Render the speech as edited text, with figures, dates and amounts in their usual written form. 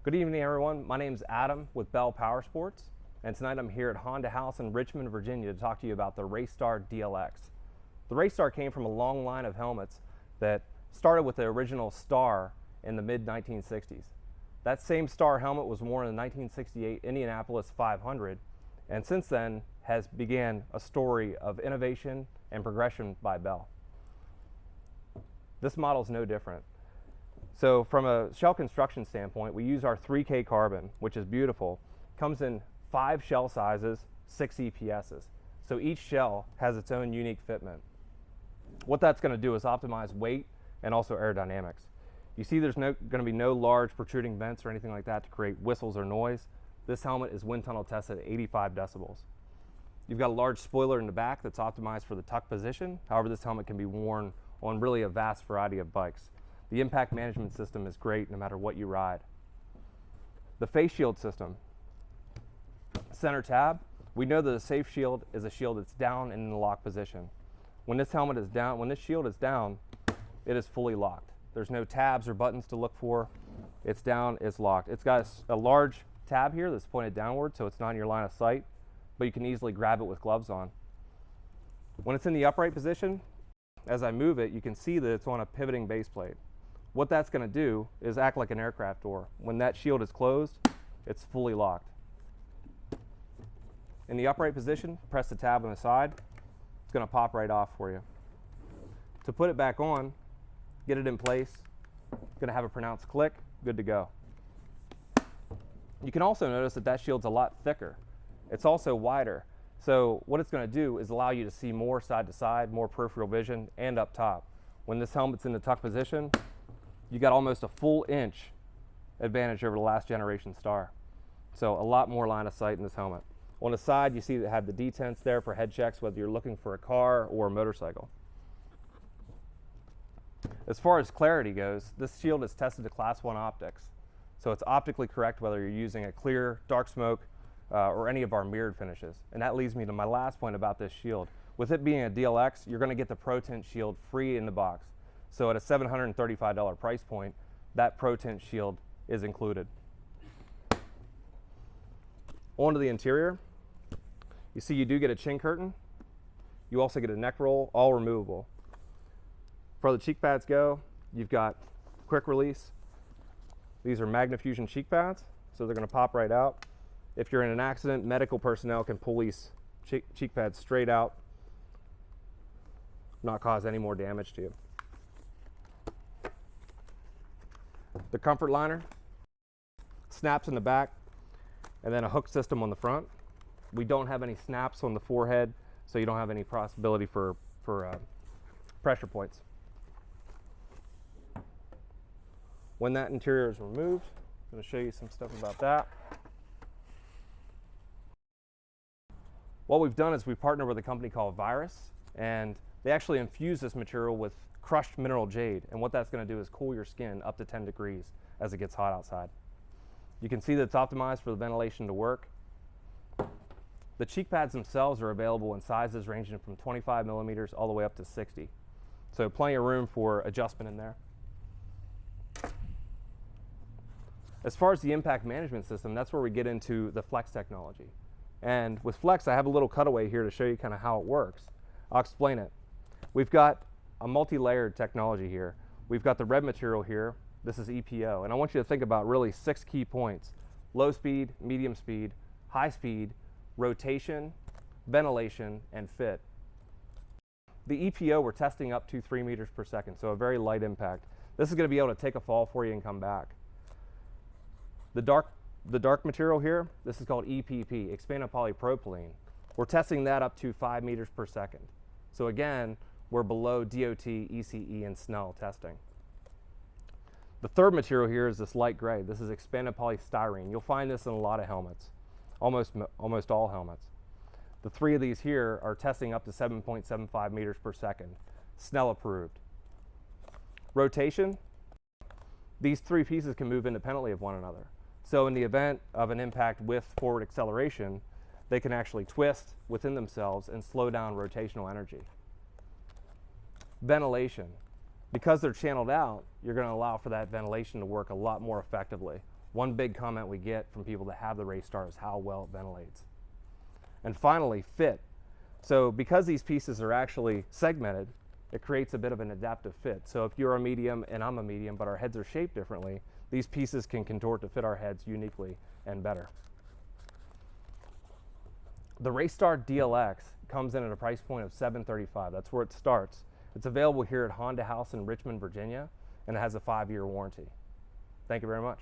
Good evening, everyone. My name is Adam with Bell Powersports, and tonight I'm here at Honda House in Richmond, Virginia to talk to you about the Race Star DLX. The Race Star came from a long line of helmets that started with the original Star in the mid-1960s. That same Star helmet was worn in the 1968 Indianapolis 500, and since then has began a story of innovation and progression by Bell. This model is no different. So from a shell construction standpoint, we use our 3K carbon, which is beautiful. Comes in 5 shell sizes, 6 EPSs. So each shell has its own unique fitment. What that's going to do is optimize weight and also aerodynamics. You see there's going to be no large protruding vents or anything like that to create whistles or noise. This helmet is wind tunnel tested at 85 decibels. You've got a large spoiler in the back that's optimized for the tuck position. However, this helmet can be worn on really a vast variety of bikes. The impact management system is great no matter what you ride. The face shield system. Center tab. We know that a safe shield is a shield that's down and in the lock position. When this helmet is down, when this shield is down, it is fully locked. There's no tabs or buttons to look for. It's down, it's locked. It's got a large tab here that's pointed downward, so it's not in your line of sight, but you can easily grab it with gloves on. When it's in the upright position, as I move it, you can see that it's on a pivoting base plate. What that's going to do is act like an aircraft door. When that shield is closed, it's fully locked. In the upright position, press the tab on the side. It's going to pop right off for you. To put it back on, get it in place, it's going to have a pronounced click, good to go. You can also notice that that shield's a lot thicker. It's also wider. So what it's going to do is allow you to see more side to side, more peripheral vision, and up top. When this helmet's in the tuck position, you got almost a full inch advantage over the last generation Star. So a lot more line of sight in this helmet. On the side, you see that have the detents there for head checks, whether you're looking for a car or a motorcycle. As far as clarity goes, this shield is tested to Class 1 optics. So it's optically correct whether you're using a clear, dark smoke, or any of our mirrored finishes. And that leads me to my last point about this shield. With it being a DLX, you're going to get the Pro Tint shield free in the box. So at a $735 price point, that Pro Tint shield is included. Onto the interior. You see you do get a chin curtain. You also get a neck roll, all removable. For the cheek pads go, you've got quick release. These are Magnifusion cheek pads, so they're going to pop right out. If you're in an accident, medical personnel can pull these cheek pads straight out, not cause any more damage to you. The comfort liner snaps in the back, and then a hook system on the front. We don't have any snaps on the forehead, so you don't have any possibility for pressure points. When that interior is removed, I'm going to show you some stuff about that. What we've done is we partnered with a company called Virus, and they actually infuse this material with crushed mineral jade, and what that's going to do is cool your skin up to 10 degrees as it gets hot outside. You can see that it's optimized for the ventilation to work. The cheek pads themselves are available in sizes ranging from 25 millimeters all the way up to 60. So plenty of room for adjustment in there. As far as the impact management system, that's where we get into the Flex technology. And with Flex, I have a little cutaway here to show you kind of how it works. I'll explain it. We've got a multi-layered technology here. We've got the red material here. This is EPO. And I want you to think about really 6 key points: low speed, medium speed, high speed, rotation, ventilation, and fit. The EPO we're testing up to 3 meters per second, so a very light impact. This is going to be able to take a fall for you and come back. The dark material here, this is called EPP, expanded polypropylene. We're testing that up to 5 meters per second. So again, we're below DOT, ECE, and Snell testing. The third material here is this light gray. This is expanded polystyrene. You'll find this in a lot of helmets, almost all helmets. The 3 of these here are testing up to 7.75 meters per second, Snell approved. Rotation, these 3 pieces can move independently of one another. So in the event of an impact with forward acceleration, they can actually twist within themselves and slow down rotational energy. Ventilation. Because they're channeled out, you're going to allow for that ventilation to work a lot more effectively One big comment we get from people that have the Race Star is how well it ventilates. And finally, fit. So because these pieces are actually segmented, it creates a bit of an adaptive fit. So if you're a medium and I'm a medium, but our heads are shaped differently, these pieces can contort to fit our heads uniquely and better. The Race Star DLX comes in at a price point of $735. That's where it starts. It's available here at Honda House in Richmond, Virginia, and it has a 5-year warranty. Thank you very much.